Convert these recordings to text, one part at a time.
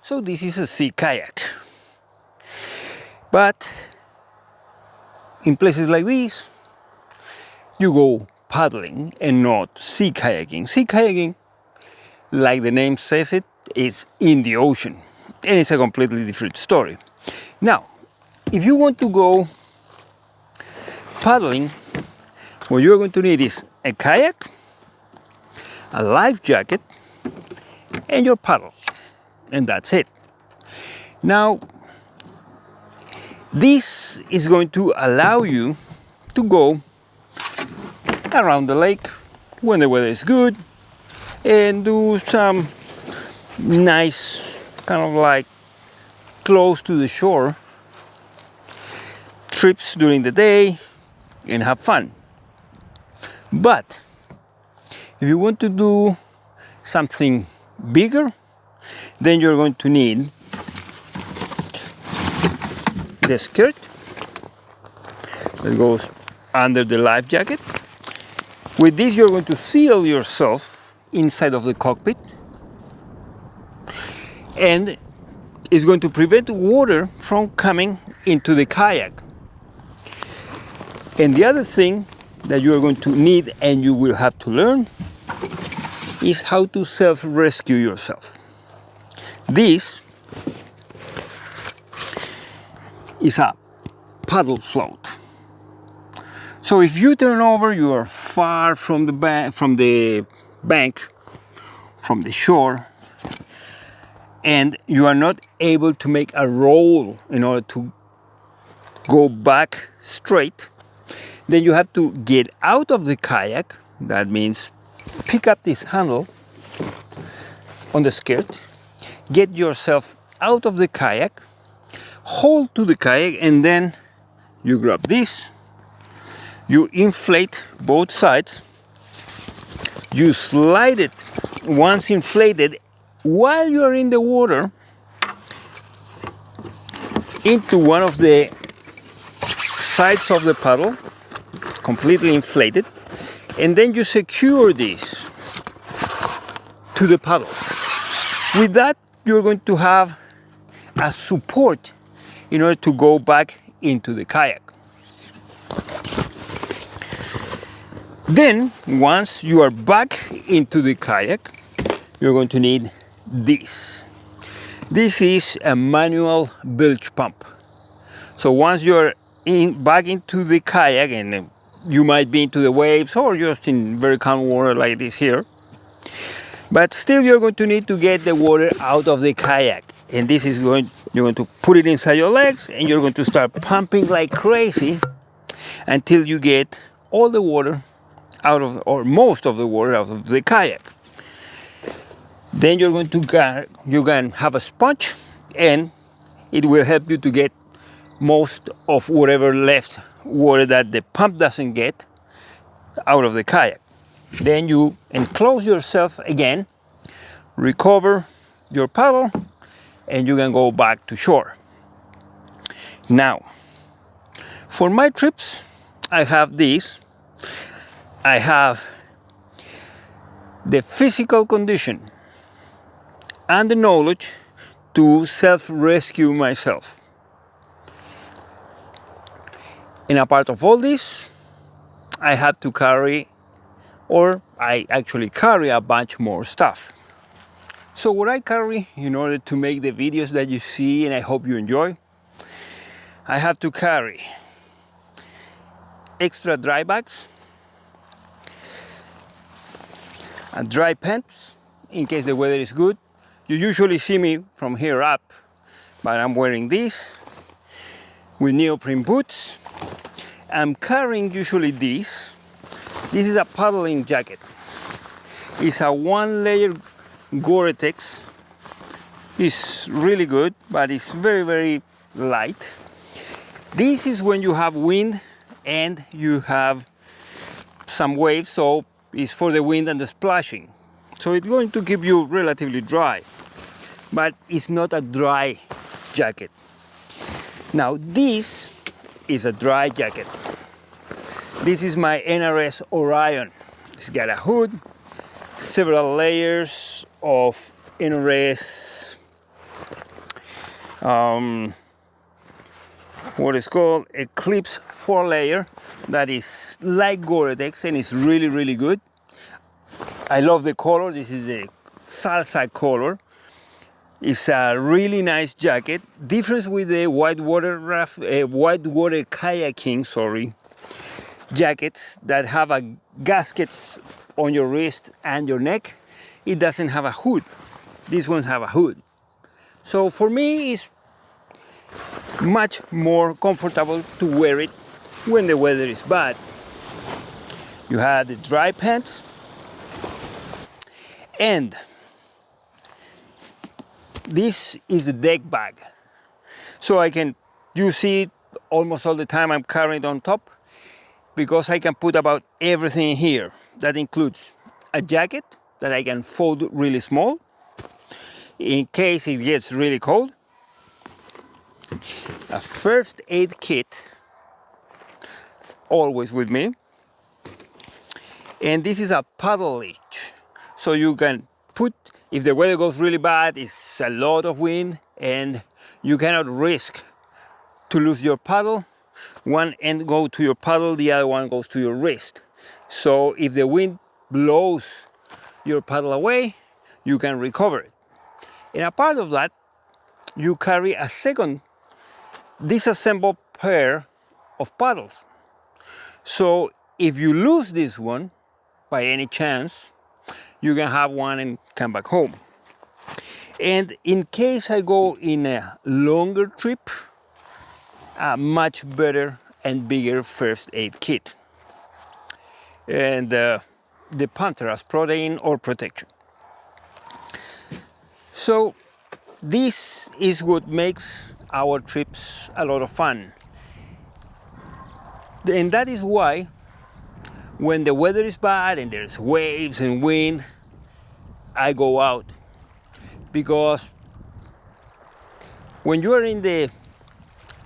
So this is a sea kayak. But in places like this, you go paddling and not sea kayaking. Sea kayaking, like the name says it, is in the ocean. And it's a completely different story. Now, if you want to go paddling, what you're going to need is a kayak, a life jacket, and your paddle. And that's it. Now, this is going to allow you to go around the lake when the weather is good and do some nice, kind of like close to the shore trips during the day and have fun. But if you want to do something bigger, then you're going to need the skirt that goes under the life jacket. With this, you're going to seal yourself inside of the cockpit, and it's going to prevent water from coming into the kayak. And the other thing that you are going to need and you will have to learn is how to self-rescue yourself. This is a paddle float. So if you turn over, you are far from the bank, from the shore, and you are not able to make a roll in order to go back straight, then you have to get out of the kayak. That means pick up this handle on the skirt, get yourself out of the kayak, hold to the kayak, and then you grab this, you inflate both sides, you slide it once inflated while you are in the water into one of the sides of the paddle, completely inflated, and then you secure this to the paddle. With that, you're going to have a support in order to go back into the kayak. Then, once you are back into the kayak, you're going to need this. This is a manual bilge pump. So once you're back into the kayak, and you might be into the waves or just in very calm water like this here, but still you're going to need to get the water out of the kayak. And this is you're going to put it inside your legs, and you're going to start pumping like crazy until you get all the water out of, or most of the water out of the kayak. Then you're going to you can have a sponge, and it will help you to get most of whatever left water that the pump doesn't get out of the kayak. Then you enclose yourself again, recover your paddle, and you can go back to shore. Now, for my trips, I have this. I have the physical condition and the knowledge to self-rescue myself. And a part of all this, I have to carry, or I actually carry a bunch more stuff. So what I carry in order to make the videos that you see, and I hope you enjoy, I have to carry extra dry bags, and dry pants in case the weather is good. You usually see me from here up, but I'm wearing this with neoprene boots. I'm carrying usually this. This is a paddling jacket. It's a one-layer Gore-Tex. It's really good, but it's very, very light. This is when you have wind and you have some waves, so it's for the wind and the splashing. So it's going to keep you relatively dry, but it's not a dry jacket. Now this is a dry jacket. This is my NRS Orion. It's got a hood, several layers of NRS what is called Eclipse 4-layer that is like Gore-Tex and it's really, really good. I love the color. This is a salsa color. It's a really nice jacket. Difference with the whitewater kayaking, jackets that have a gaskets on your wrist and your neck. It doesn't have a hood. These ones have a hood. So for me, it's much more comfortable to wear it when the weather is bad. You have the dry pants, and this is a deck bag. So you see it almost all the time I'm carrying it on top because I can put about everything here. That includes a jacket that I can fold really small in case it gets really cold, a first aid kit always with me, and this is a paddle leash. So you can put, if the weather goes really bad, it's a lot of wind and you cannot risk to lose your paddle. One end goes to your paddle, the other one goes to your wrist. So if the wind blows your paddle away, you can recover it. And a part of that, you carry a second disassembled pair of paddles. So if you lose this one by any chance, you can have one and come back home. And in case I go in a longer trip, a much better and bigger first aid kit. And the Panther as protein or protection. So this is what makes our trips a lot of fun. And that is why when the weather is bad and there's waves and wind, I go out. Because when you're in the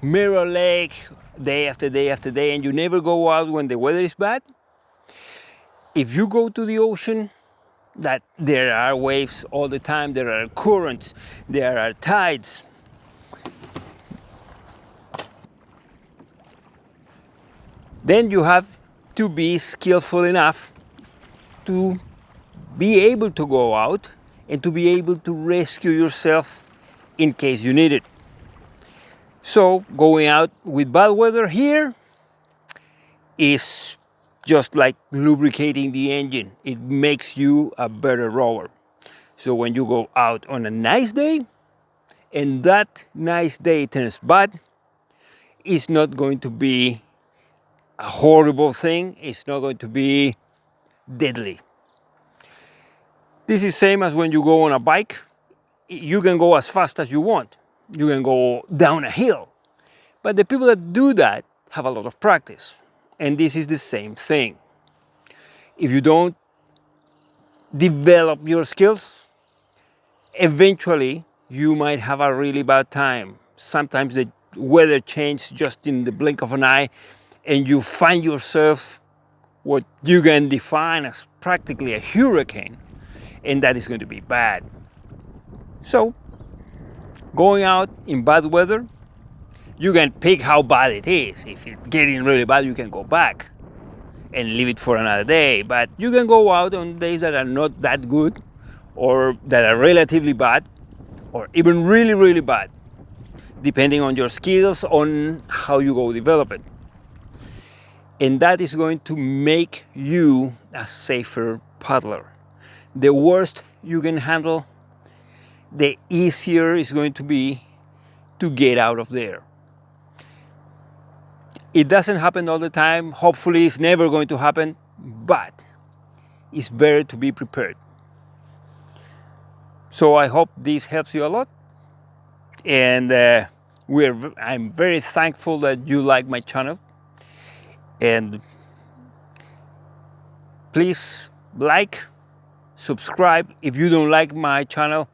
mirror lake day after day after day and you never go out when the weather is bad, if you go to the ocean, that there are waves all the time, there are currents, there are tides. Then you have to be skillful enough to be able to go out and to be able to rescue yourself in case you need it. So going out with bad weather here is just like lubricating the engine. It makes you a better rower. So when you go out on a nice day and that nice day turns bad, it's not going to be a horrible thing. It's not going to be deadly. This is same as when you go on a bike. You can go as fast as you want. You can go down a hill. But the people that do that have a lot of practice. And this is the same thing. If you don't develop your skills, eventually you might have a really bad time. Sometimes the weather changes just in the blink of an eye and you find yourself what you can define as practically a hurricane, and that is going to be bad. So going out in bad weather, you can pick how bad it is. If it's getting really bad, you can go back and leave it for another day. But you can go out on days that are not that good or that are relatively bad or even really, really bad, depending on your skills, on how you go develop it. And that is going to make you a safer paddler. The worse you can handle, the easier it's going to be to get out of there. It doesn't happen all the time. Hopefully it's never going to happen, but it's better to be prepared. So I hope this helps you a lot. And I'm very thankful that you like my channel. And please like, subscribe. If you don't like my channel,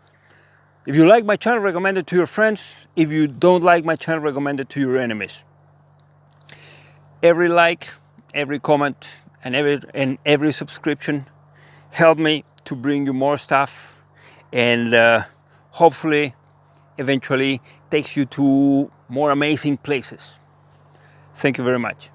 if you like my channel, recommend it to your friends. If you don't like my channel, recommend it to your enemies. Every like, every comment, and every subscription help me to bring you more stuff, and hopefully eventually takes you to more amazing places. Thank you very much.